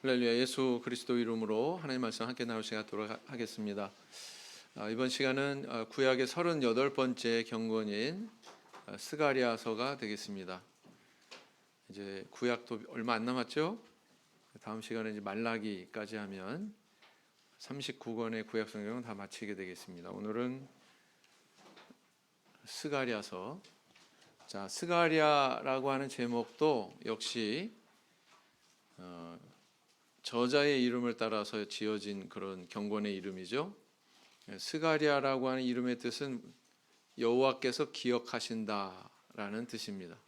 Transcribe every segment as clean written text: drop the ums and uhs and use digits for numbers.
할렐루야. 예수 그리스도 이름으로 하나님 말씀 함께 나눌 시간 갖도록 하겠습니다. 이번 시간은 구약의 38번째 경건인 스가랴서가 되겠습니다. 이제 구약도 얼마 안 남았죠? 다음 시간에 이제 말라기까지 하면 39권의 구약 성경은 다 마치게 되겠습니다. 오늘은 스가랴서. 자, 스가랴라고 하는 제목도 역시 저자의 이름을 따라서 지어진 그런 경건의 이름이죠. 스가랴라고 하는 이름의 뜻은 여호와께서 기억하신다라는 뜻입니다.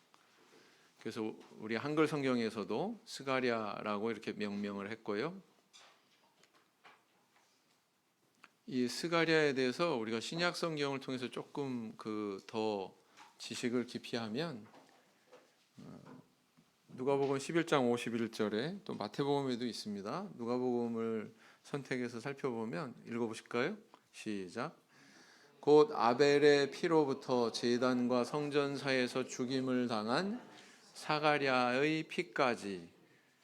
그래서 우리 한글 성경에서도 스가랴라고 이렇게 명명을 했고요. 이 스가랴에 대해서 우리가 신약 성경을 통해서 조금 더 지식을 깊이 하면 누가복음 11장 51절에 또 마태복음에도 있습니다. 누가복음을 선택해서 살펴보면 읽어보실까요? 시작. 곧 아벨의 피로부터 제단과 성전 사이에서 죽임을 당한 사가랴의 피까지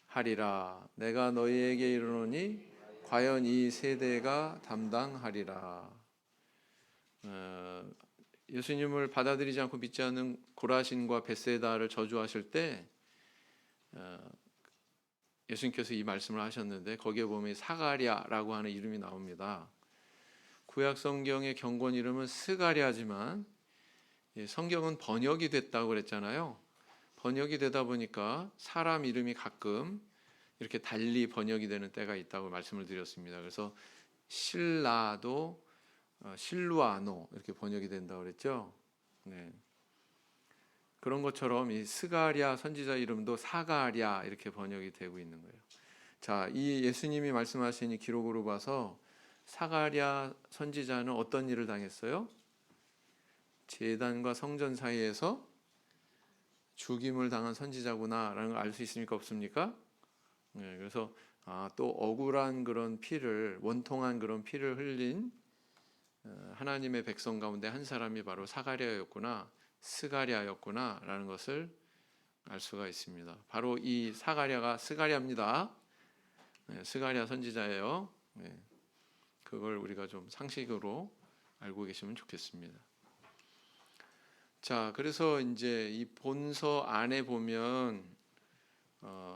하리라. 내가 너희에게 이르노니 과연 이 세대가 담당하리라. 예수님을 받아들이지 않고 믿지 않는 고라신과 벳세다를 저주하실 때 예수님께서 이 말씀을 하셨는데 거기에 보면 사가랴라고 하는 이름이 나옵니다. 구약 성경의 경건 이름은 스가랴지만 성경은 번역이 됐다고 그랬잖아요. 번역이 되다 보니까 사람 이름이 가끔 이렇게 달리 번역이 되는 때가 있다고 말씀을 드렸습니다. 그래서 실라도 실루아노 이렇게 번역이 된다고 그랬죠. 네. 그런 것처럼 이 스가랴 선지자 이름도 사가랴 이렇게 번역이 되고 있는 거예요. 자, 이 예수님이 말씀하신 이 기록으로 봐서 사가랴 선지자는 어떤 일을 당했어요? 제단과 성전 사이에서 죽임을 당한 선지자구나라는 걸 알 수 있습니까? 없습니까? 네, 그래서 또 억울한 그런 피를, 원통한 그런 피를 흘린 하나님의 백성 가운데 한 사람이 바로 사가랴였구나, 스가랴였구나라는 것을 알 수가 있습니다. 바로 이 사가랴가 스가랴입니다. 네, 스가랴 선지자예요. 네, 그걸 우리가 좀 상식으로 알고 계시면 좋겠습니다. 자, 그래서 이제 이 본서 안에 보면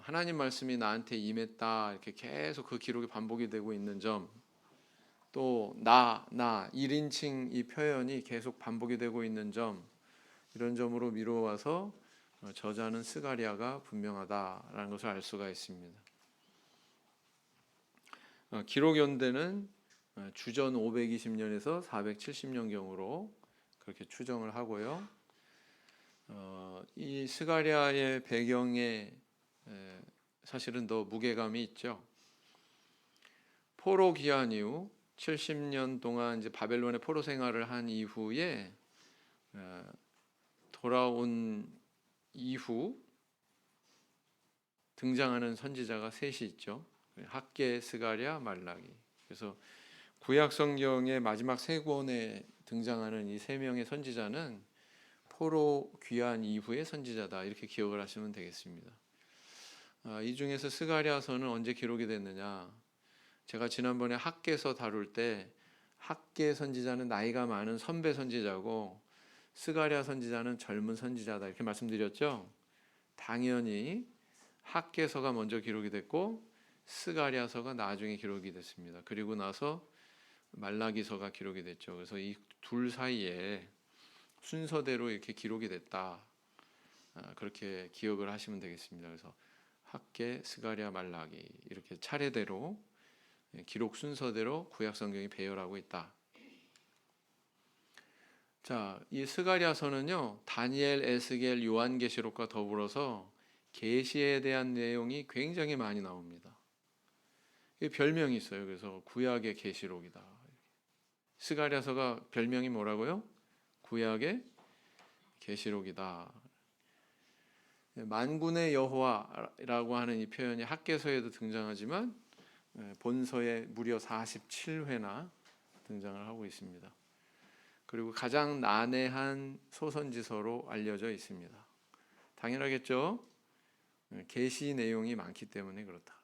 하나님 말씀이 나한테 임했다 이렇게 계속 그 기록이 반복이 되고 있는 점, 또 나 1인칭 이 표현이 계속 반복이 되고 있는 점, 이런 점으로 미루어와서 저자는 스가랴가 분명하다라는 것을 알 수가 있습니다. 기록 연대는 주전 520년에서 470년경으로 그렇게 추정을 하고요. 이 스가랴의 배경에 사실은 더 무게감이 있죠. 포로 귀환 이후 70년 동안 이제 바벨론의 포로 생활을 한 이후에 돌아온 이후 등장하는 선지자가 셋이 있죠. 학개, 스가랴, 말라기. 그래서 구약 성경의 마지막 세 권에 등장하는 이 세 명의 선지자는 포로 귀환 이후의 선지자다 이렇게 기억을 하시면 되겠습니다. 이 중에서 스가랴서는 언제 기록이 됐느냐? 제가 지난번에 학개서 다룰 때 학개 선지자는 나이가 많은 선배 선지자고 스가랴 선지자는 젊은 선지자다 이렇게 말씀드렸죠. 당연히 학개서가 먼저 기록이 됐고 스가랴서가 나중에 기록이 됐습니다. 그리고 나서 말라기서가 기록이 됐죠. 그래서 이 둘 사이에 순서대로 이렇게 기록이 됐다. 그렇게 기억을 하시면 되겠습니다. 그래서 학개, 스가랴, 말라기 이렇게 차례대로 기록 순서대로 구약 성경이 배열하고 있다. 자, 이 스가랴서는요, 다니엘, 에스겔, 요한계시록과 더불어서 계시에 대한 내용이 굉장히 많이 나옵니다. 별명이 있어요. 그래서 구약의 계시록이다. 스가랴서가 별명이 뭐라고요? 구약의 계시록이다. 만군의 여호와라고 하는 이 표현이 학개서에도 등장하지만 본서에 무려 47회나 등장을 하고 있습니다. 그리고 가장 난해한 소선지서로 알려져 있습니다. 당연하겠죠? 계시 내용이 많기 때문에 그렇다.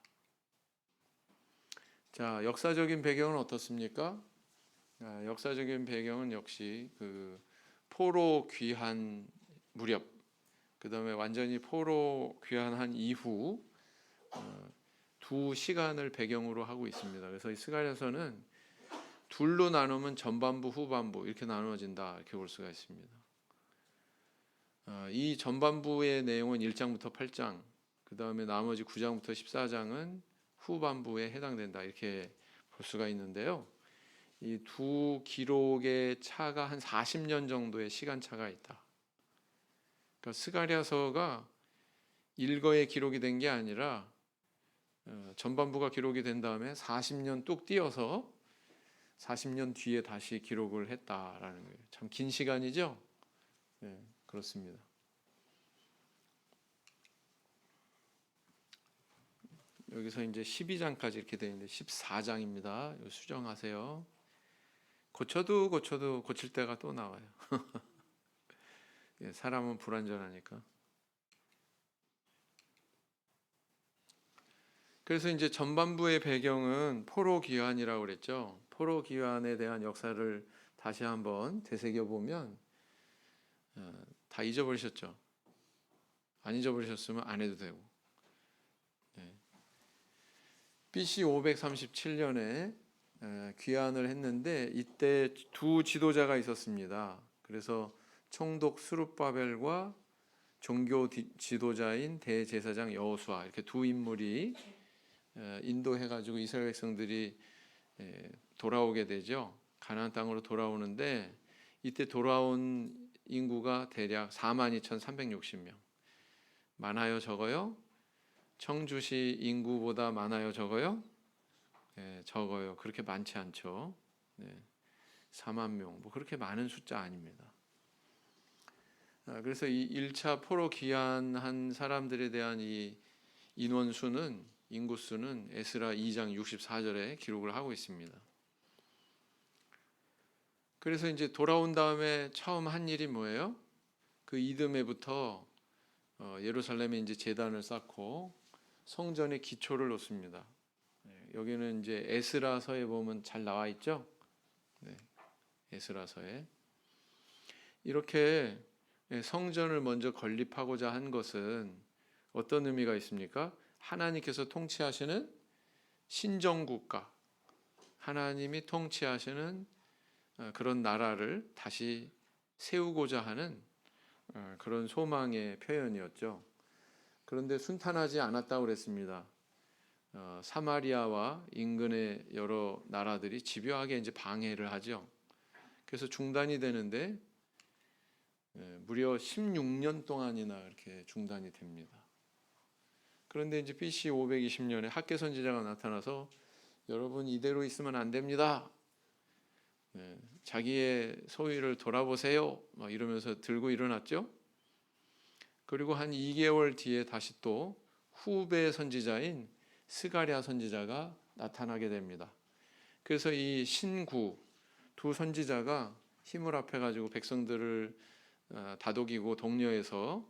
자, 역사적인 배경은 어떻습니까? 역사적인 배경은 역시 그 포로 귀환 무렵, 그다음에 완전히 포로 귀환한 이후 두 시간을 배경으로 하고 있습니다. 그래서 이 스가랴서는 둘로 나누면 전반부, 후반부 이렇게 나누어진다 이렇게 볼 수가 있습니다. 이 전반부의 내용은 1장부터 8장, 그다음에 나머지 9장부터 14장은 후반부에 해당된다 이렇게 볼 수가 있는데요. 이 두 기록의 차가 한 40년 정도의 시간 차가 있다. 그러니까 스가랴서가 일거에 기록이 된 게 아니라 전반부가 기록이 된 다음에 40년 뚝 띄어서 40년 뒤에 다시 기록을 했다라는 거예요. 참 긴 시간이죠? 네, 그렇습니다. 여기서 이제 12장까지 이렇게 되어 있는데 14장입니다. 수정하세요. 고쳐도 고칠 때가 또 나와요. 예, 사람은 불완전하니까. 그래서 이제 전반부의 배경은 포로 귀환이라고 그랬죠. 포로 귀환에 대한 역사를 다시 한번 되새겨 보면 다 잊어버리셨죠? 안 잊어버리셨으면 안 해도 되고. 네. BC 537년에 귀환을 했는데 이때 두 지도자가 있었습니다. 그래서 총독 스룹바벨과 종교 지도자인 대제사장 여호수아 이렇게 두 인물이 인도해가지고 이스라엘 백성들이 돌아오게 되죠. 가나안 땅으로 돌아오는데 이때 돌아온 인구가 대략 42,360명. 많아요, 적어요? 청주시 인구보다 많아요, 적어요? 네, 적어요. 그렇게 많지 않죠. 네, 4만 명, 뭐 그렇게 많은 숫자 아닙니다. 그래서 이 1차 포로 귀환한 사람들에 대한 이 인원수는 인구수는 에스라 2장 64절에 기록을 하고 있습니다. 그래서 이제 돌아온 다음에 처음 한 일이 뭐예요? 그 이듬해부터 예루살렘에 이제 제단을 쌓고 성전의 기초를 놓습니다. 여기는 이제 에스라서에 보면 잘 나와 있죠? 네, 에스라서에 이렇게 성전을 먼저 건립하고자 한 것은 어떤 의미가 있습니까? 하나님께서 통치하시는 신정국가, 하나님이 통치하시는 그런 나라를 다시 세우고자 하는 그런 소망의 표현이었죠. 그런데 순탄하지 않았다고 그랬습니다. 사마리아와 인근의 여러 나라들이 집요하게 이제 방해를 하죠. 그래서 중단이 되는데 무려 16년 동안이나 이렇게 중단이 됩니다. 그런데 이제 BC 520년에 학개 선지자가 나타나서 여러분 이대로 있으면 안 됩니다. 자기의 소유를 돌아보세요. 막 이러면서 들고 일어났죠. 그리고 한 2개월 뒤에 다시 또 후배 선지자인 스가랴 선지자가 나타나게 됩니다. 그래서 이 신구 두 선지자가 힘을 합해가지고 백성들을 다독이고 독려해서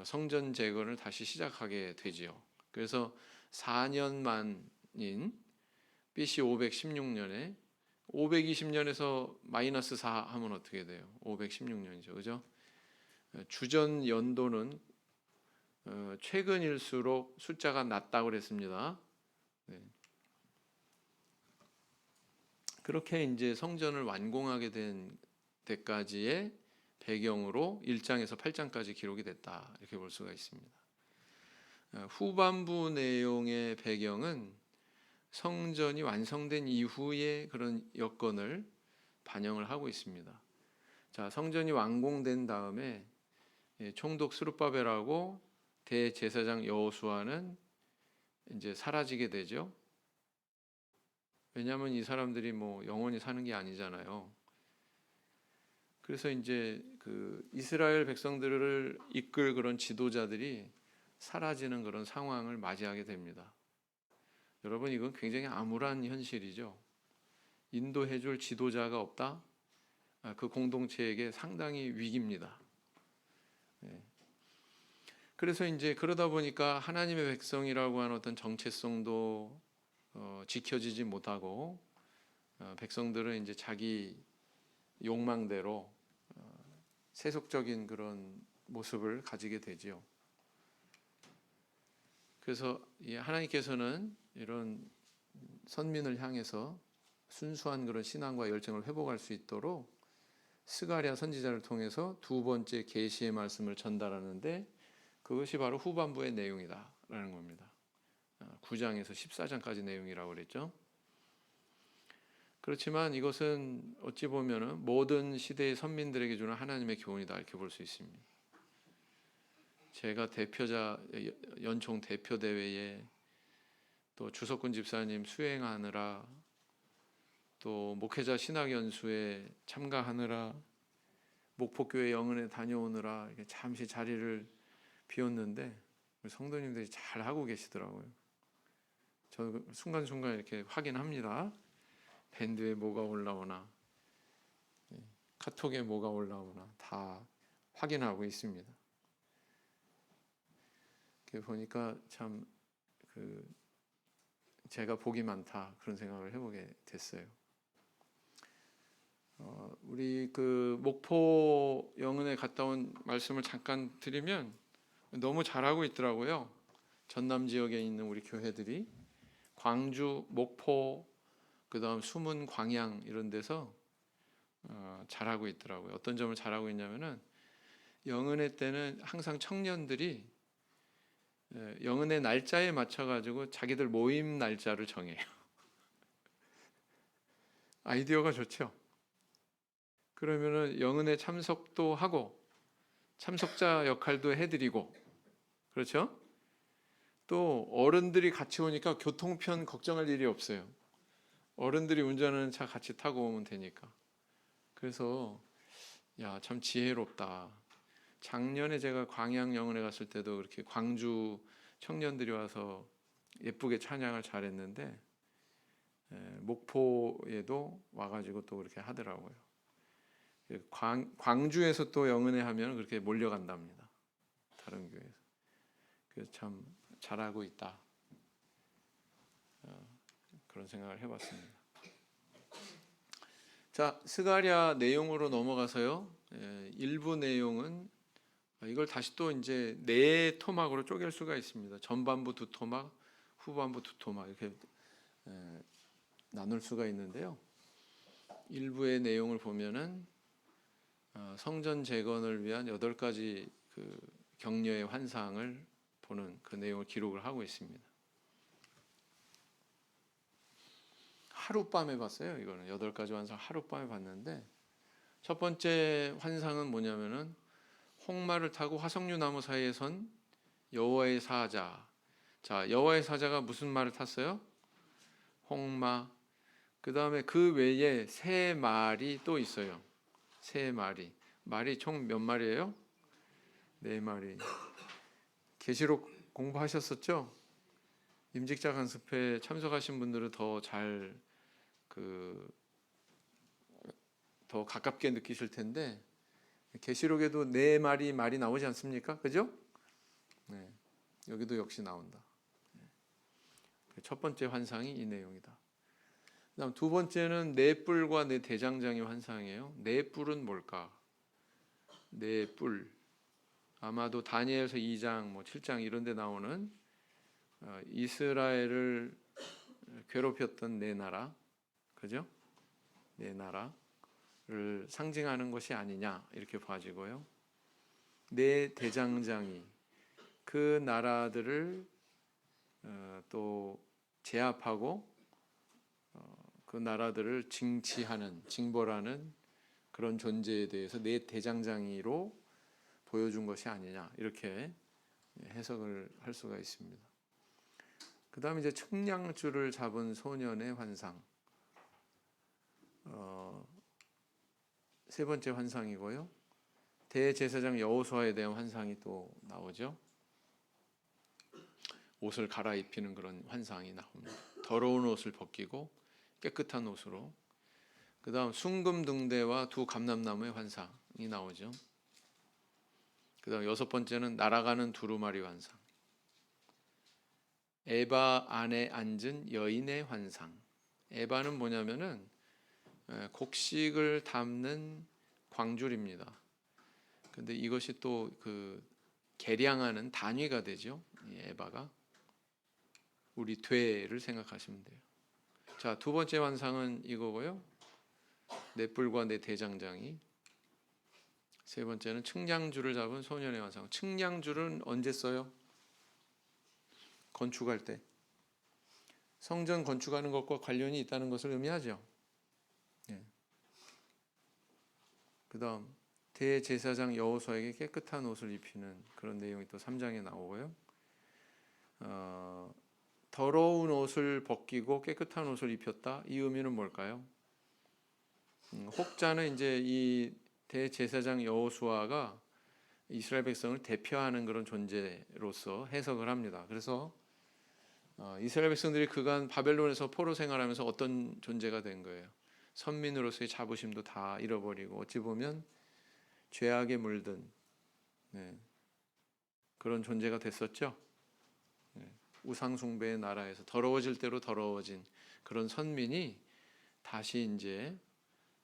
성전 재건을 다시 시작하게 되지요. 그래서 4년 만인 BC 516년에 520년에서 마이너스 4 하면 어떻게 돼요? 516년이죠. 그죠? 주전 연도는 최근일수록 숫자가 낮다고 그랬습니다. 네. 그렇게 이제 성전을 완공하게 된 때까지의 배경으로 1장에서 8장까지 기록이 됐다 이렇게 볼 수가 있습니다. 후반부 내용의 배경은 성전이 완성된 이후의 그런 여건을 반영을 하고 있습니다. 자, 성전이 완공된 다음에 총독 스룹바벨하고 대제사장 여호수아는 이제 사라지게 되죠. 왜냐하면 이 사람들이 뭐 영원히 사는 게 아니잖아요. 그래서 이제 그 이스라엘 백성들을 이끌 그런 지도자들이 사라지는 그런 상황을 맞이하게 됩니다. 여러분 이건 굉장히 암울한 현실이죠. 인도해줄 지도자가 없다? 그 공동체에게 상당히 위기입니다. 그래서 이제 그러다 보니까 하나님의 백성이라고 하는 어떤 정체성도 지켜지지 못하고 백성들은 이제 자기 욕망대로 세속적인 그런 모습을 가지게 되지요. 그래서 하나님께서는 이런 선민을 향해서 순수한 그런 신앙과 열정을 회복할 수 있도록 스가랴 선지자를 통해서 두 번째 계시의 말씀을 전달하는데 그것이 바로 후반부의 내용이다라는 겁니다. 9장에서 14장까지 내용이라고 그랬죠. 그렇지만 이것은 어찌 보면은 모든 시대의 선민들에게 주는 하나님의 교훈이다 이렇게 볼 수 있습니다. 제가 연총 대표 대회에 또 주석군 집사님 수행하느라 또 목회자 신학연수에 참가하느라 목포교회 영은에 다녀오느라 이렇게 잠시 자리를 비웠는데 성도님들이 잘 하고 계시더라고요. 저 순간순간 이렇게 확인합니다. 밴드에 뭐가 올라오나 카톡에 뭐가 올라오나 다 확인하고 있습니다. 보니까 참 제가 복이 많다 그런 생각을 해보게 됐어요. 우리 목포 영은에 갔다 온 말씀을 잠깐 드리면 너무 잘하고 있더라고요. 전남 지역에 있는 우리 교회들이 광주, 목포, 그다음 수문, 광양 이런 데서 잘하고 있더라고요. 어떤 점을 잘하고 있냐면은 영은회 때는 항상 청년들이 영은회 날짜에 맞춰 가지고 자기들 모임 날짜를 정해요. 아이디어가 좋죠. 그러면은 영은회 참석도 하고 참석자 역할도 해드리고 그렇죠? 또 어른들이 같이 오니까 교통편 걱정할 일이 없어요. 어른들이 운전하는 차 같이 타고 오면 되니까. 그래서 참 지혜롭다. 작년에 제가 광양 영은회 갔을 때도 그렇게 광주 청년들이 와서 예쁘게 찬양을 잘했는데 목포에도 와가지고 또 그렇게 하더라고요. 광주에서 또 영은회 하면 그렇게 몰려간답니다. 다른 교회에서. 그래서 참 잘하고 있다. 그런 생각을 해봤습니다. 자, 스가랴 내용으로 넘어가서요. 일부 내용은 이걸 다시 또 이제 네 토막으로 쪼갤 수가 있습니다. 전반부 두 토막, 후반부 두 토막 이렇게 나눌 수가 있는데요. 일부의 내용을 보면은 성전 재건을 위한 8가지 격려의 환상을 보는 그 내용을 기록을 하고 있습니다. 하룻밤에 봤어요. 이거는 8가지 환상 하룻밤에 봤는데 첫 번째 환상은 뭐냐면은 홍마를 타고 화석류 나무 사이에 선 여호와의 사자. 자, 여호와의 사자가 무슨 말을 탔어요? 홍마. 그 다음에 그 외에 세 마리 또 있어요. 세 마리. 말이 총 몇 마리예요? 4마리. 계시록 공부하셨었죠? 임직자 간습회 참석하신 분들은 더 가깝게 느끼실 텐데 계시록에도 4마리 말이 나오지 않습니까? 그죠? 네, 여기도 역시 나온다. 첫 번째 환상이 이 내용이다. 그다음 두 번째는 네 뿔과 네 대장장이 환상이에요. 네 뿔은 뭘까? 네 뿔. 아마도 다니엘서 2장, 7장 이런 데 나오는 이스라엘을 괴롭혔던 네 나라. 그죠? 네 나라를 상징하는 것이 아니냐 이렇게 봐지고요. 네 대장장이 그 나라들을 또 제압하고 그 나라들을 징벌하는 그런 존재에 대해서 네 대장장이로 보여준 것이 아니냐 이렇게 해석을 할 수가 있습니다. 그 다음에 이제 측량줄을 잡은 소년의 환상, 세 번째 환상이고요. 대제사장 여호수아에 대한 환상이 또 나오죠. 옷을 갈아입히는 그런 환상이 나옵니다. 더러운 옷을 벗기고 깨끗한 옷으로. 그 다음 순금등대와 두 감람나무의 환상이 나오죠. 그 다음 6번째는 날아가는 두루마리 환상. 에바 안에 앉은 여인의 환상. 에바는 뭐냐면은 곡식을 담는 광줄입니다. 근데 이것이 또 그 계량하는 단위가 되죠. 이 에바가 우리 되를 생각하시면 돼요. 자, 두 번째 환상은 이거고요. 내 뿔과 내 대장장이. 세 번째는 측량줄을 잡은 소년의 환상. 측량줄은 언제 써요? 건축할 때. 성전 건축하는 것과 관련이 있다는 것을 의미하죠. 예. 그다음 대제사장 여호수아에게 깨끗한 옷을 입히는 그런 내용이 또 3장에 나오고요. 더러운 옷을 벗기고 깨끗한 옷을 입혔다. 이 의미는 뭘까요? 혹자는 이제 이 대제사장 여호수아가 이스라엘 백성을 대표하는 그런 존재로서 해석을 합니다. 그래서 이스라엘 백성들이 그간 바벨론에서 포로 생활하면서 어떤 존재가 된 거예요. 선민으로서의 자부심도 다 잃어버리고 어찌 보면 죄악에 물든 그런 존재가 됐었죠. 우상 숭배의 나라에서 더러워질 대로 더러워진 그런 선민이 다시 이제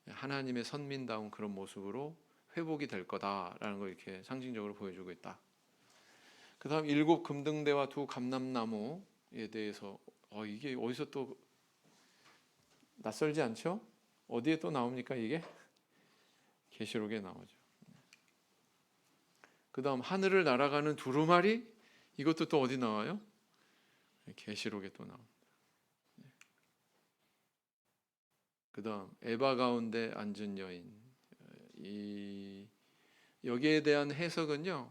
하나님의 선민다운 그런 모습으로 회복이 될 거다라는 걸 이렇게 상징적으로 보여주고 있다. 그다음 7 금등대와 2 감람나무에 대해서 이게 어디서 또 낯설지 않죠? 어디에 또 나옵니까 이게? 계시록에 나오죠. 그다음 하늘을 날아가는 두루마리 이것도 또 어디 나와요? 계시록에 또 나옵니다. 그다음 에바 가운데 앉은 여인 여기에 대한 해석은요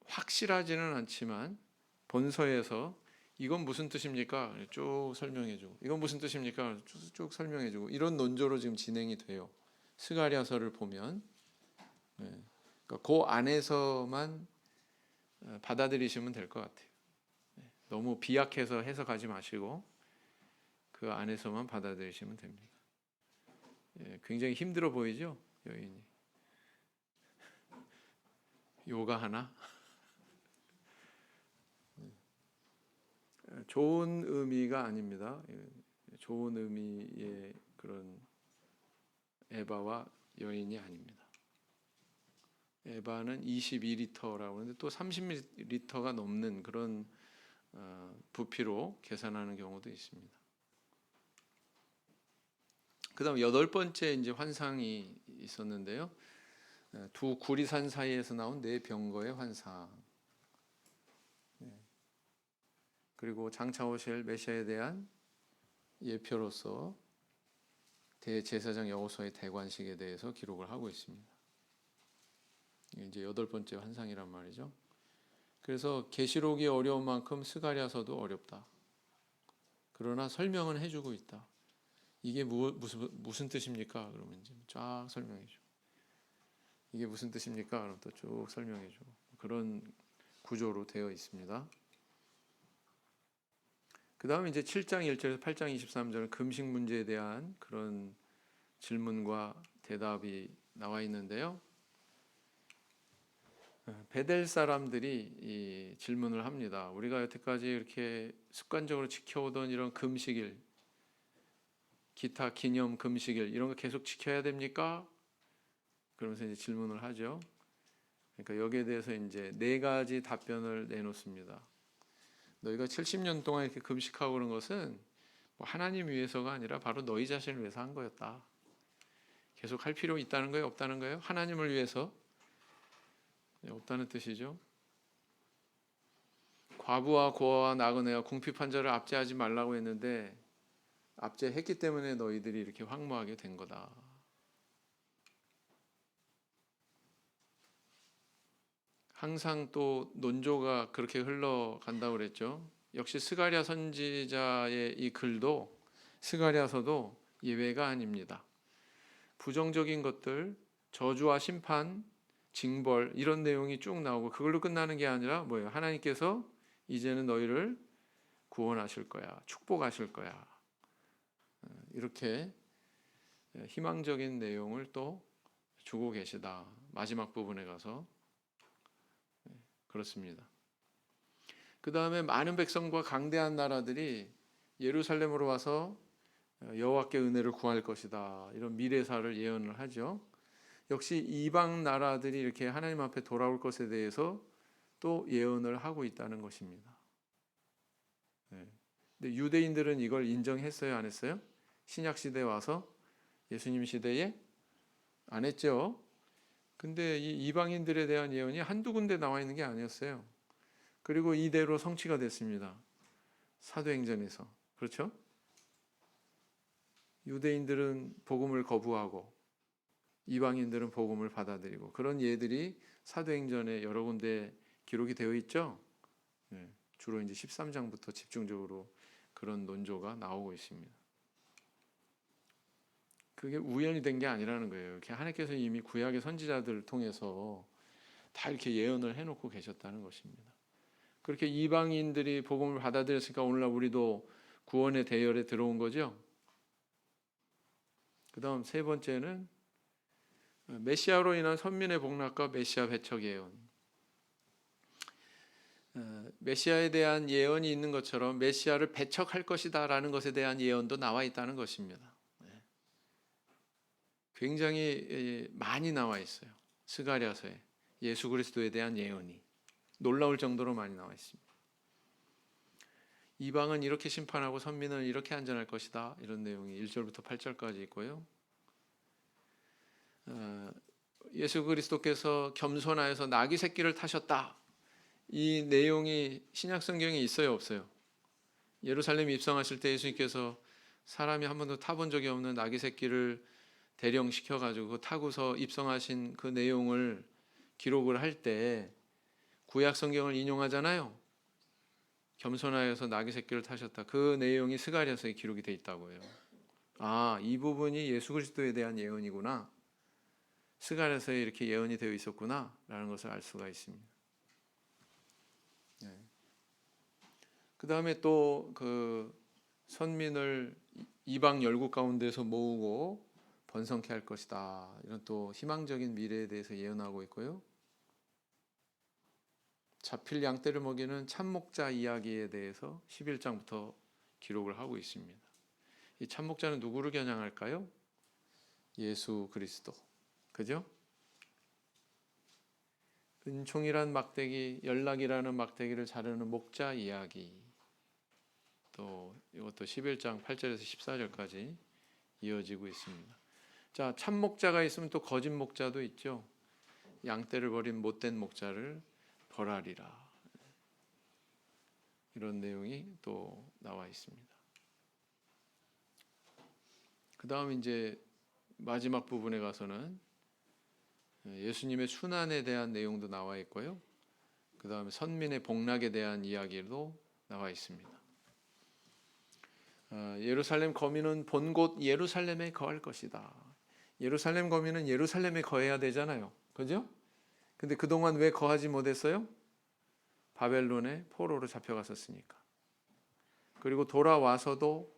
확실하지는 않지만 본서에서 이건 무슨 뜻입니까? 쭉 설명해주고 이건 무슨 뜻입니까? 쭉 설명해주고 이런 논조로 지금 진행이 돼요. 스가랴서를 보면 그러니까 그 안에서만 받아들이시면 될 것 같아요. 너무 비약해서 해석하지 마시고 그 안에서만 받아들이시면 됩니다. 굉장히 힘들어 보이죠? 여인이 요가 하나? 좋은 의미가 아닙니다. 좋은 의미의 그런 에바와 여인이 아닙니다. 에바는 22리터라고 하는데 또 30리터가 넘는 그런 부피로 계산하는 경우도 있습니다. 그다음 8번째 이제 환상이 있었는데요. 두 구리산 사이에서 나온 네 병거의 환상. 그리고 장차 오실 메시아에 대한 예표로서 대제사장 여호수아의 대관식에 대해서 기록을 하고 있습니다. 이제 8번째 환상이란 말이죠. 그래서 계시록이 어려운 만큼 스가랴서도 어렵다. 그러나 설명은 해주고 있다. 이게 무슨 뜻입니까? 그러면 이제 쫙 설명해주고 이게 무슨 뜻입니까? 그럼 또 쭉 설명해주고 그런 구조로 되어 있습니다. 그 다음에 이제 7장 1절에서 8장 23절은 금식 문제에 대한 그런 질문과 대답이 나와 있는데요. 베델 사람들이 이 질문을 합니다. 우리가 여태까지 이렇게 습관적으로 지켜오던 이런 금식일, 기타 기념 금식일 이런 거 계속 지켜야 됩니까? 그러면서 이제 질문을 하죠. 그러니까 여기에 대해서 이제 4가지 답변을 내놓습니다. 너희가 70년 동안 이렇게 금식하고 그런 것은 뭐 하나님 위해서가 아니라 바로 너희 자신을 위해서 한 거였다. 계속 할 필요 있다는 거예요? 없다는 거예요? 하나님을 위해서? 없다는 뜻이죠. 과부와 고아와 나그네와 궁핍한 자를 압제하지 말라고 했는데 압제했기 때문에 너희들이 이렇게 황무하게 된 거다. 항상 또 논조가 그렇게 흘러간다고 그랬죠. 역시 스가랴 선지자의 이 글도 스가랴서도 예외가 아닙니다. 부정적인 것들, 저주와 심판, 징벌 이런 내용이 쭉 나오고 그걸로 끝나는 게 아니라 뭐예요? 하나님께서 이제는 너희를 구원하실 거야. 축복하실 거야. 이렇게 희망적인 내용을 또 주고 계시다. 마지막 부분에 가서 그렇습니다. 그 다음에 많은 백성과 강대한 나라들이 예루살렘으로 와서 여호와께 은혜를 구할 것이다. 이런 미래사를 예언을 하죠. 역시 이방 나라들이 이렇게 하나님 앞에 돌아올 것에 대해서 또 예언을 하고 있다는 것입니다. 네. 근데 유대인들은 이걸 인정했어요, 안 했어요? 신약 시대에 와서 예수님 시대에 안 했죠. 근데 이 이방인들에 대한 예언이 한두 군데 나와 있는 게 아니었어요. 그리고 이대로 성취가 됐습니다. 사도행전에서. 그렇죠? 유대인들은 복음을 거부하고 이방인들은 복음을 받아들이고 그런 예들이 사도행전에 여러 군데 기록이 되어 있죠. 네, 주로 이제 13장부터 집중적으로 그런 논조가 나오고 있습니다. 그게 우연이 된 게 아니라는 거예요. 이렇게 하나님께서 이미 구약의 선지자들을 통해서 다 이렇게 예언을 해놓고 계셨다는 것입니다. 그렇게 이방인들이 복음을 받아들였으니까 오늘날 우리도 구원의 대열에 들어온 거죠. 그 다음 세 번째는 메시아로 인한 선민의 복락과 메시아 배척 예언. 메시아에 대한 예언이 있는 것처럼 메시아를 배척할 것이다라는 것에 대한 예언도 나와 있다는 것입니다. 굉장히 많이 나와 있어요. 스가랴서에 예수 그리스도에 대한 예언이 놀라울 정도로 많이 나와 있습니다. 이방은 이렇게 심판하고 선민은 이렇게 안전할 것이다. 이런 내용이 1절부터 8절까지 있고요. 예수 그리스도께서 겸손하여서 나귀 새끼를 타셨다. 이 내용이 신약 성경에 있어요, 없어요? 예루살렘에 입성하실 때 예수님께서 사람이 한 번도 타본 적이 없는 나귀 새끼를 대령시켜 가지고 타고서 입성하신 그 내용을 기록을 할 때 구약 성경을 인용하잖아요. 겸손하여서 나귀 새끼를 타셨다. 그 내용이 스가랴서에 기록이 돼 있다고요. 아, 이 부분이 예수 그리스도에 대한 예언이구나. 스가랴서에 이렇게 예언이 되어 있었구나라는 것을 알 수가 있습니다. 네. 그 다음에 또 그 선민을 이방 열국 가운데서 모으고 번성케 할 것이다. 이런 또 희망적인 미래에 대해서 예언하고 있고요. 잡힐 양떼를 먹이는 참목자 이야기에 대해서 11장부터 기록을 하고 있습니다. 이 참목자는 누구를 겨냥할까요? 예수 그리스도. 그죠? 은총이란 막대기, 연락이라는 막대기를 자르는 목자 이야기. 또 이것도 11장 8절에서 14절까지 이어지고 있습니다. 자, 참 목자가 있으면 또 거짓 목자도 있죠. 양떼를 버린 못된 목자를 벌하리라. 이런 내용이 또 나와 있습니다. 그 다음 이제 마지막 부분에 가서는 예수님의 순환에 대한 내용도 나와 있고요. 그 다음에 선민의 복락에 대한 이야기도 나와 있습니다. 예루살렘 거민은 본곳 예루살렘에 거할 것이다. 예루살렘 거민은 예루살렘에 거해야 되잖아요. 그죠? 근데 그동안 왜 거하지 못했어요? 바벨론의 포로로 잡혀갔었으니까. 그리고 돌아와서도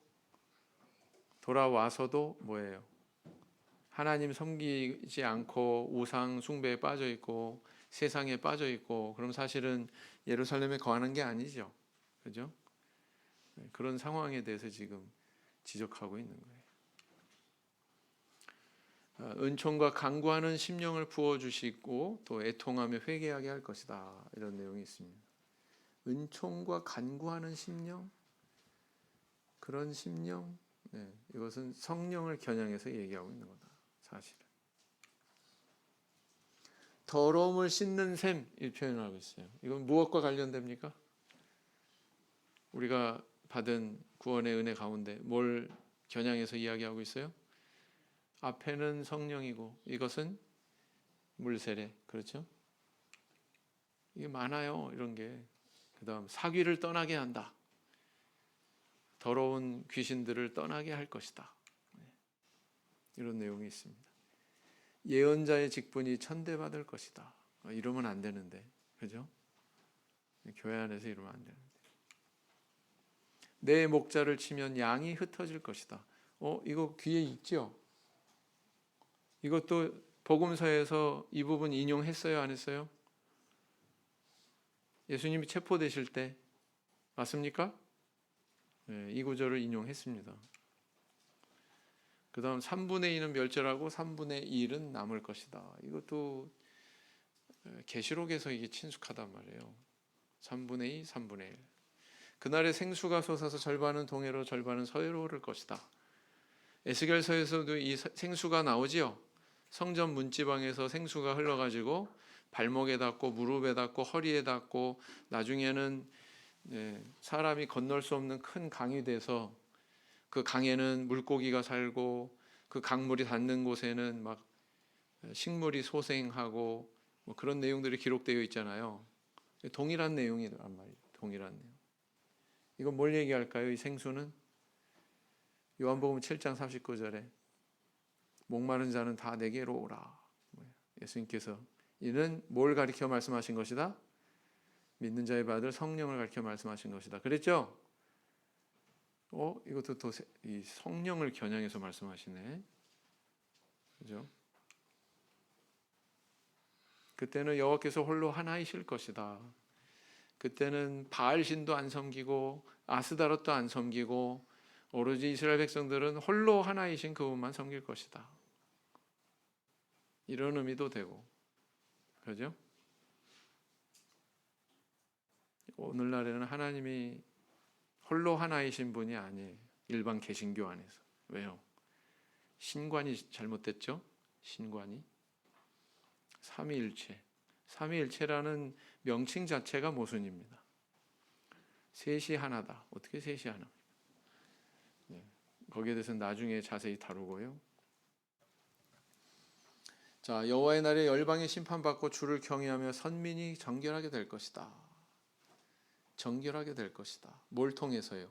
뭐예요? 하나님 섬기지 않고 우상 숭배에 빠져 있고 세상에 빠져 있고, 그럼 사실은 예루살렘에 거하는 게 아니죠. 그죠? 그런 상황에 대해서 지금 지적하고 있는 거예요. 은총과 간구하는 심령을 부어주시고 또 애통하며 회개하게 할 것이다. 이런 내용이 있습니다. 은총과 간구하는 심령, 그런 심령, 이것은 성령을 겨냥해서 얘기하고 있는 거다. 사실은 더러움을 씻는 셈, 이 표현을 하고 있어요. 이건 무엇과 관련됩니까? 우리가 받은 구원의 은혜 가운데 뭘 겨냥해서 이야기하고 있어요? 앞에는 성령이고 이것은 물세례. 그렇죠? 이게 많아요. 이런 게. 그 다음 사귀를 떠나게 한다. 더러운 귀신들을 떠나게 할 것이다. 이런 내용이 있습니다. 예언자의 직분이 천대받을 것이다. 이러면 안 되는데. 그죠? 교회 안에서 이러면 안 되는데. 내 목자를 치면 양이 흩어질 것이다. 이거 귀에 있죠? 이것도 복음서에서 이 부분 인용했어요, 안 했어요? 예수님이 체포되실 때 맞습니까? 네, 이 구절을 인용했습니다. 그 다음 3분의 2는 멸절하고 3분의 1은 남을 것이다. 이것도 계시록에서 이게 친숙하단 말이에요. 3분의 2, 3분의 1. 그날에 생수가 솟아서 절반은 동해로 절반은 서해로 흐를 것이다. 에스겔서에서도 이 생수가 나오지요. 성전 문지방에서 생수가 흘러가지고 발목에 닿고 무릎에 닿고 허리에 닿고 나중에는 사람이 건널 수 없는 큰 강이 돼서 그 강에는 물고기가 살고 그 강물이 닿는 곳에는 막 식물이 소생하고 뭐 그런 내용들이 기록되어 있잖아요. 동일한 내용이란 말이에요. 동일한 내용. 이건 뭘 얘기할까요? 이 생수는 요한복음 7장 39절에 목마른 자는 다 내게로 오라. 예수님께서 이는 뭘 가리켜 말씀하신 것이다? 믿는 자의 받을 성령을 가리켜 말씀하신 것이다. 그랬죠? 이것도 또 이 성령을 겨냥해서 말씀하시네. 그죠? 그때는 여호와께서 홀로 하나이실 것이다. 그때는 바알신도 안 섬기고 아스다롯도 안 섬기고 오로지 이스라엘 백성들은 홀로 하나이신 그분만 섬길 것이다. 이런 의미도 되고, 그죠? 오늘날에는 하나님이 홀로 하나이신 분이 아니에요. 일반 개신교 안에서. 왜요? 신관이 잘못됐죠? 신관이. 삼위일체. 삼위일체라는 명칭 자체가 모순입니다. 셋이 하나다. 어떻게 셋이 하나? 거기에 대해서는 나중에 자세히 다루고요. 자, 여호와의 날에 열방이 심판받고 주를 경외하며 선민이 정결하게 될 것이다. 정결하게 될 것이다. 뭘 통해서요?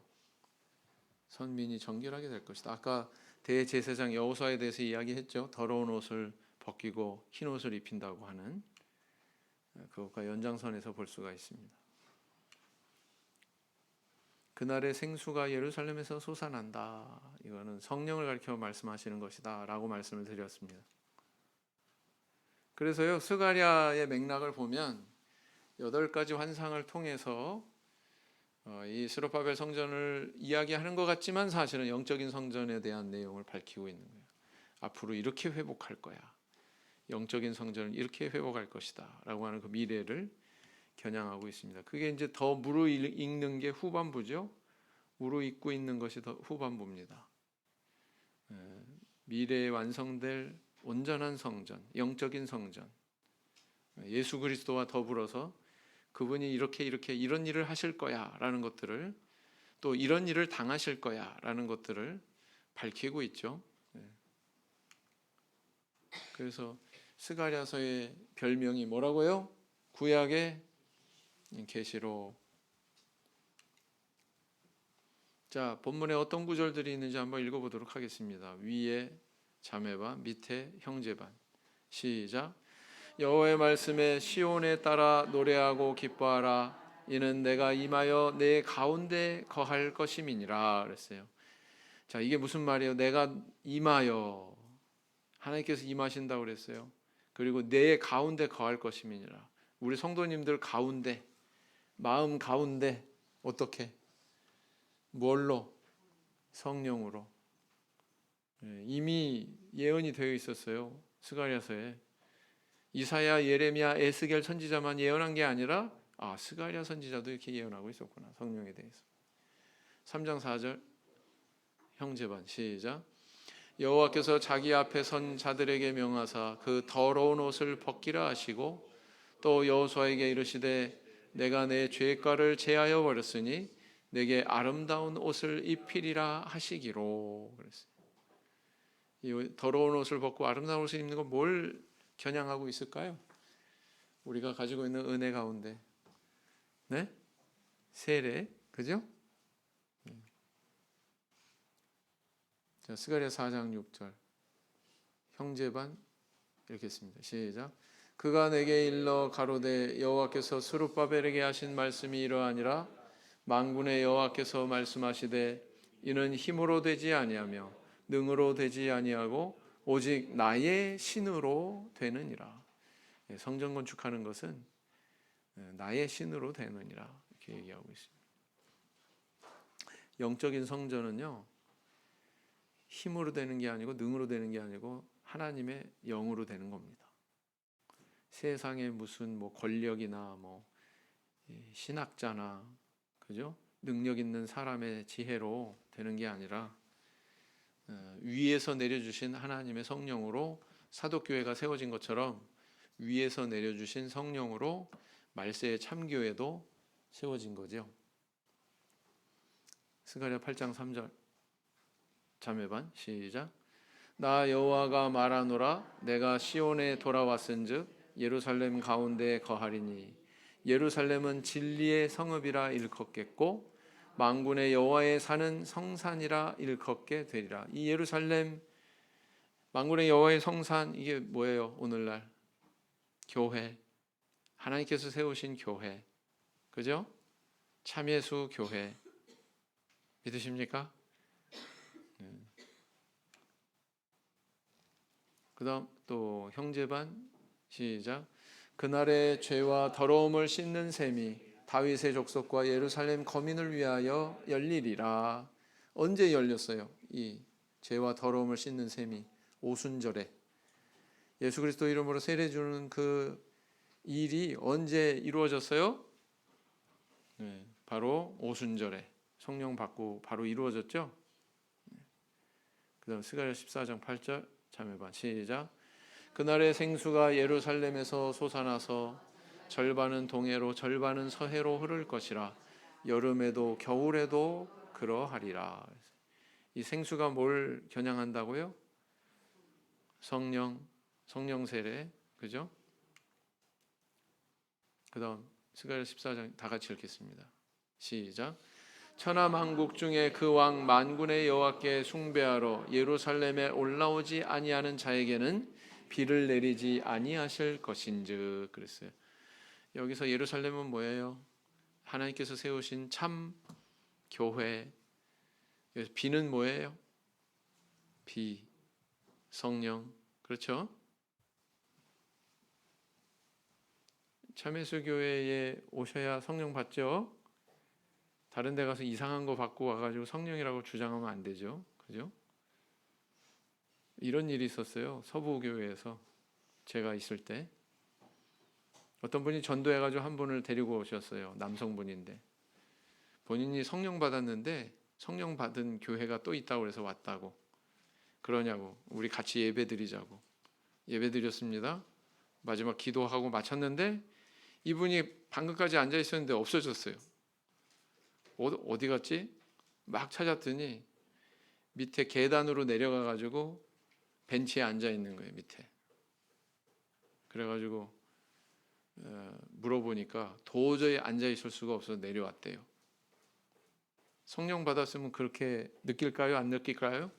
선민이 정결하게 될 것이다. 아까 대제사장 여호수아에 대해서 이야기했죠. 더러운 옷을 벗기고 흰 옷을 입힌다고 하는 그것과 연장선에서 볼 수가 있습니다. 그날의 생수가 예루살렘에서 솟아난다. 이거는 성령을 가리켜 말씀하시는 것이다 라고 말씀을 드렸습니다. 그래서요, 스가랴의 맥락을 보면 8가지 환상을 통해서 이 스룹바벨 성전을 이야기하는 것 같지만 사실은 영적인 성전에 대한 내용을 밝히고 있는 거예요. 앞으로 이렇게 회복할 거야. 영적인 성전을 이렇게 회복할 것이다 라고 하는 그 미래를 겨냥하고 있습니다. 그게 이제 더 무르익는 게 후반부죠. 무르익고 있는 것이 더 후반부입니다. 미래에 완성될 온전한 성전, 영적인 성전, 예수 그리스도와 더불어서 그분이 이렇게 이런 일을 하실 거야라는 것들을, 또 이런 일을 당하실 거야라는 것들을 밝히고 있죠. 그래서 스가랴서의 별명이 뭐라고요? 구약의 계시록. 자, 본문에 어떤 구절들이 있는지 한번 읽어보도록 하겠습니다. 위에 자매반, 밑에 형제반. 시작. 여호와의 말씀에 시온에 따라 노래하고 기뻐하라. 이는 내가 임하여 내 가운데 거할 것임이니라 그랬어요. 자, 이게 무슨 말이에요? 내가 임하여, 하나님께서 임하신다고 그랬어요. 그리고 내 가운데 거할 것임이니라. 우리 성도님들 가운데, 마음 가운데 어떻게? 뭘로? 성령으로. 이미 예언이 되어 있었어요. 스가랴서에. 이사야, 예레미야, 에스겔 선지자만 예언한 게 아니라 스가랴 선지자도 이렇게 예언하고 있었구나. 성령에 대해서. 3장 4절 형제반 시작. 여호와께서 자기 앞에 선 자들에게 명하사 그 더러운 옷을 벗기라 하시고 또 여호수아에게 이르시되 내가 내 죄가를 제하여 버렸으니 내게 아름다운 옷을 입히리라 하시기로 그랬어요. 이 더러운 옷을 벗고 아름다운 옷을 입는 건 뭘 겨냥하고 있을까요? 우리가 가지고 있는 은혜 가운데, 네? 세례, 그죠? 자, 스가랴 4장 6절 형제반 읽겠습니다. 시작. 그가 내게 일러 가로되 여호와께서 스룹바벨에게 하신 말씀이 이러하니라. 만군의 여호와께서 말씀하시되 이는 힘으로 되지 아니하며 능으로 되지 아니하고 오직 나의 신으로 되느니라. 성전 건축하는 것은 나의 신으로 되느니라 이렇게 얘기하고 있습니다. 영적인 성전은요, 힘으로 되는 게 아니고 능으로 되는 게 아니고 하나님의 영으로 되는 겁니다. 세상에 무슨 뭐 권력이나 뭐 신학자나 그죠? 능력 있는 사람의 지혜로 되는 게 아니라 위에서 내려주신 하나님의 성령으로 사도교회가 세워진 것처럼 위에서 내려주신 성령으로 말세의 참교회도 세워진 거죠. 스가랴 8장 3절 자매반 시작. 나 여호와가 말하노라 내가 시온에 돌아왔은즉 예루살렘 가운데 거하리니 예루살렘은 진리의 성읍이라 일컫겠고 만군의 여호와의 사는 성산이라 일컫게 되리라. 이 예루살렘 만군의 여호와의 성산, 이게 뭐예요? 오늘날 교회, 하나님께서 세우신 교회, 그죠? 참예수 교회 믿으십니까? 그 다음 또 형제반 시작. 그날의 죄와 더러움을 씻는 셈이 다윗의 족속과 예루살렘 거민을 위하여 열리리라. 언제 열렸어요? 이 죄와 더러움을 씻는 셈이 오순절에 예수 그리스도 이름으로 세례 주는 그 일이 언제 이루어졌어요? 네, 바로 오순절에 성령 받고 바로 이루어졌죠. 그 다음 스가랴 14장 8절 자매반 시작. 그날의 생수가 예루살렘에서 솟아나서 절반은 동해로 절반은 서해로 흐를 것이라. 여름에도 겨울에도 그러하리라. 이 생수가 뭘 겨냥한다고요? 성령 세례, 그죠? 그 다음 스가랴 14장 다 같이 읽겠습니다. 시작. 천하 만국 중에 그 왕 만군의 여호와께 숭배하러 예루살렘에 올라오지 아니하는 자에게는 비를 내리지 아니하실 것인즉. 그랬어요. 여기서 예루살렘은 뭐예요? 하나님께서 세우신 참 교회. 비는 뭐예요? 비, 성령, 그렇죠? 참예수 교회에 오셔야 성령 받죠. 다른 데 가서 이상한 거 받고 와가지고 성령이라고 주장하면 안 되죠. 그죠? 이런 일이 있었어요. 서부교회에서 제가 있을 때 어떤 분이 전도해가지고 한 분을 데리고 오셨어요. 남성분인데 본인이 성령 받았는데 성령 받은 교회가 또 있다고 그래서 왔다고. 그러냐고, 우리 같이 예배 드리자고. 예배 드렸습니다. 마지막 기도하고 마쳤는데 이분이 방금까지 앉아 있었는데 없어졌어요. 어디 갔지? 막 찾았더니 밑에 계단으로 내려가 가지고 벤치에 앉아 있는 거예요. 밑에. 그래가지고 물어보니까 도저히 앉아 있을 수가 없어서 내려왔대요. 성령 받았으면 그렇게 느낄까요? 안 느낄까요?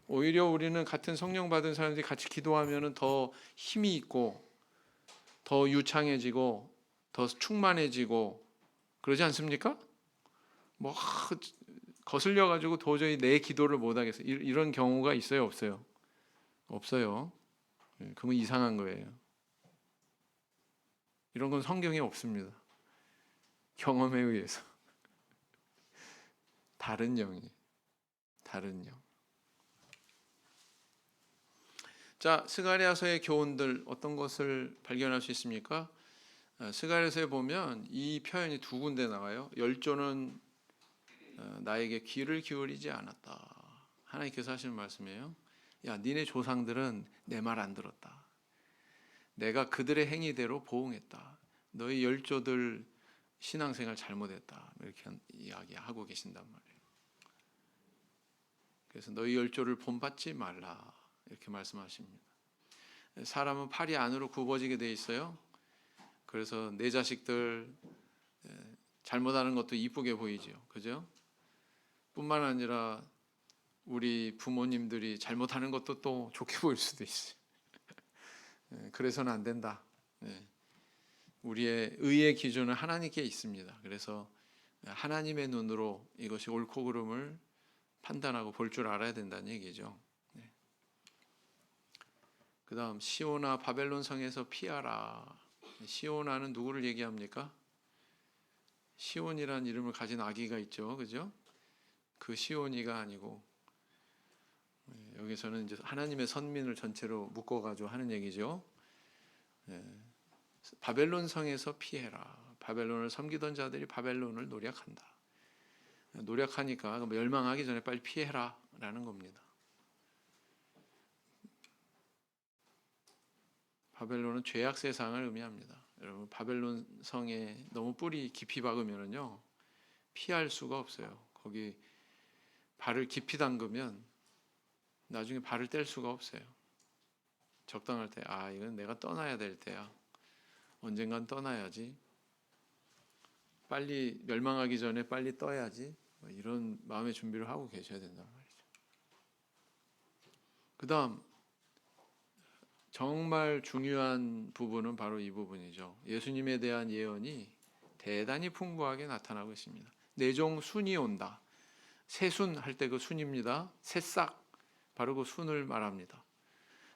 오히려 우리는 같은 성령 받은 사람들이 같이 기도하면 더 힘이 있고 더 유창해지고 더 충만해지고 그러지 않습니까? 뭐 거슬려 가지고 도저히 내 기도를 못 하겠어요. 이런 경우가 있어요, 없어요? 없어요. 그건 이상한 거예요. 이런 건 성경에 없습니다. 경험에 의해서. 다른 영이. 다른 영. 자, 스가랴서의 교훈들 어떤 것을 발견할 수 있습니까? 스가랴서에 보면 이 표현이 두 군데 나와요. 열조는 나에게 귀를 기울이지 않았다. 하나님께서 하시는 말씀이에요. 야, 니네 조상들은 내 말 안 들었다. 내가 그들의 행위대로 보응했다. 너희 열조들 신앙생활 잘못했다. 이렇게 이야기하고 계신단 말이에요. 그래서 너희 열조를 본받지 말라. 이렇게 말씀하십니다. 사람은 팔이 안으로 굽어지게 돼 있어요. 그래서 내 자식들 잘못하는 것도 이쁘게 보이죠. 그죠? 뿐만 아니라 우리 부모님들이 잘못하는 것도 또 좋게 보일 수도 있어요. 그래서는 안 된다. 우리의 의의 기준은 하나님께 있습니다. 그래서 하나님의 눈으로 이것이 옳고 그름을 판단하고 볼 줄 알아야 된다는 얘기죠. 그 다음 시온아 바벨론 성에서 피하라. 시온아는 누구를 얘기합니까? 시온이라는 이름을 가진 아기가 있죠. 그죠? 그 시온이가 아니고, 여기서는 이제 하나님의 선민을 전체로 묶어가지고 하는 얘기죠. 바벨론 성에서 피해라. 바벨론을 섬기던 자들이 바벨론을 노략한다. 노략하니까 멸망하기 전에 빨리 피해라 라는 겁니다. 바벨론은 죄악 세상을 의미합니다. 여러분, 바벨론 성에 너무 뿌리 깊이 박으면요 피할 수가 없어요. 거기 발을 깊이 담그면 나중에 발을 뗄 수가 없어요. 적당할 때, 이건 내가 떠나야 될 때야. 언젠간 떠나야지. 빨리 멸망하기 전에 빨리 떠야지. 이런 마음의 준비를 하고 계셔야 된단 말이죠. 그 다음 정말 중요한 부분은 바로 이 부분이죠. 예수님에 대한 예언이 대단히 풍부하게 나타나고 있습니다. 내 종 순이 온다. 새순 할 때 그 순입니다. 새싹, 바로 그 순을 말합니다.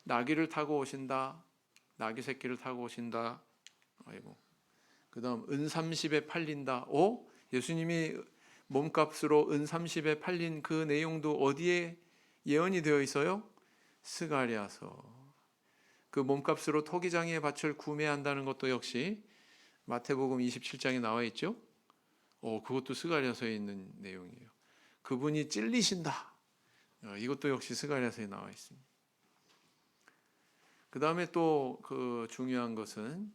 나귀를 타고 오신다. 나귀 새끼를 타고 오신다. 아이고. 그 다음 은 30에 팔린다. 예수님이 몸값으로 은 30에 팔린 그 내용도 어디에 예언이 되어 있어요? 스가랴서. 그 몸값으로 토기장의 밭을 구매한다는 것도 역시 마태복음 27장에 나와 있죠. 그것도 스가랴서에 있는 내용이에요. 그분이 찔리신다. 이것도 역시 스가랴서에 나와 있습니다. 그 다음에 또 그 중요한 것은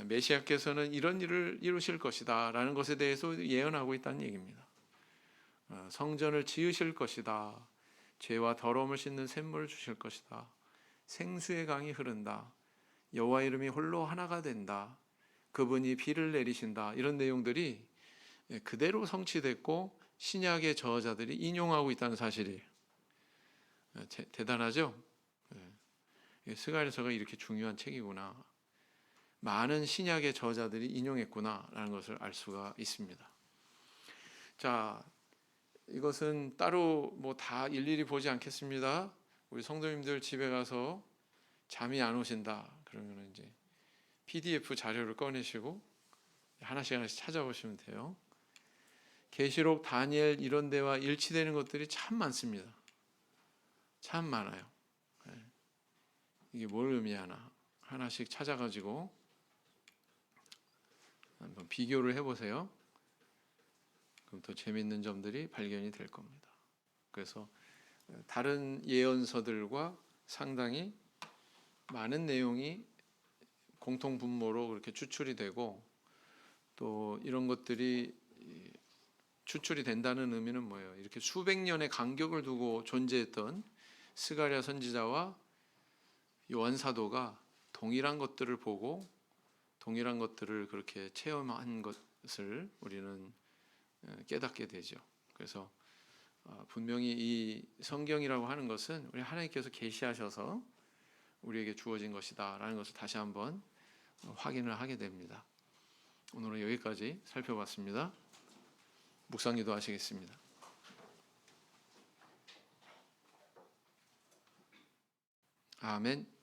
메시아께서는 이런 일을 이루실 것이다 라는 것에 대해서 예언하고 있다는 얘기입니다. 성전을 지으실 것이다. 죄와 더러움을 씻는 샘물을 주실 것이다. 생수의 강이 흐른다. 여호와 이름이 홀로 하나가 된다. 그분이 비를 내리신다. 이런 내용들이 그대로 성취됐고 신약의 저자들이 인용하고 있다는 사실이에요. 대단하죠? 스가랴서가 이렇게 중요한 책이구나. 많은 신약의 저자들이 인용했구나라는 것을 알 수가 있습니다. 자, 이것은 따로 다 일일이 보지 않겠습니다. 우리 성도님들 집에 가서 잠이 안 오신다 그러면 이제 PDF 자료를 꺼내시고 하나씩 찾아보시면 돼요. 계시록, 다니엘 이런 데와 일치되는 것들이 참 많습니다. 참 많아요. 이게 뭘 의미하나 하나씩 찾아가지고 한번 비교를 해보세요. 그럼 더 재밌는 점들이 발견이 될 겁니다. 그래서 다른 예언서들과 상당히 많은 내용이 공통 분모로 그렇게 추출이 되고, 또 이런 것들이 추출이 된다는 의미는 뭐예요? 이렇게 수백 년의 간격을 두고 존재했던 스가랴 선지자와 요한 사도가 동일한 것들을 보고 동일한 것들을 그렇게 체험한 것을 우리는 깨닫게 되죠. 그래서 분명히 이 성경이라고 하는 것은 우리 하나님께서 계시하셔서 우리에게 주어진 것이다라는 것을 다시 한번 확인을 하게 됩니다. 오늘은 여기까지 살펴봤습니다. 묵상기도 하시겠습니다. 아멘.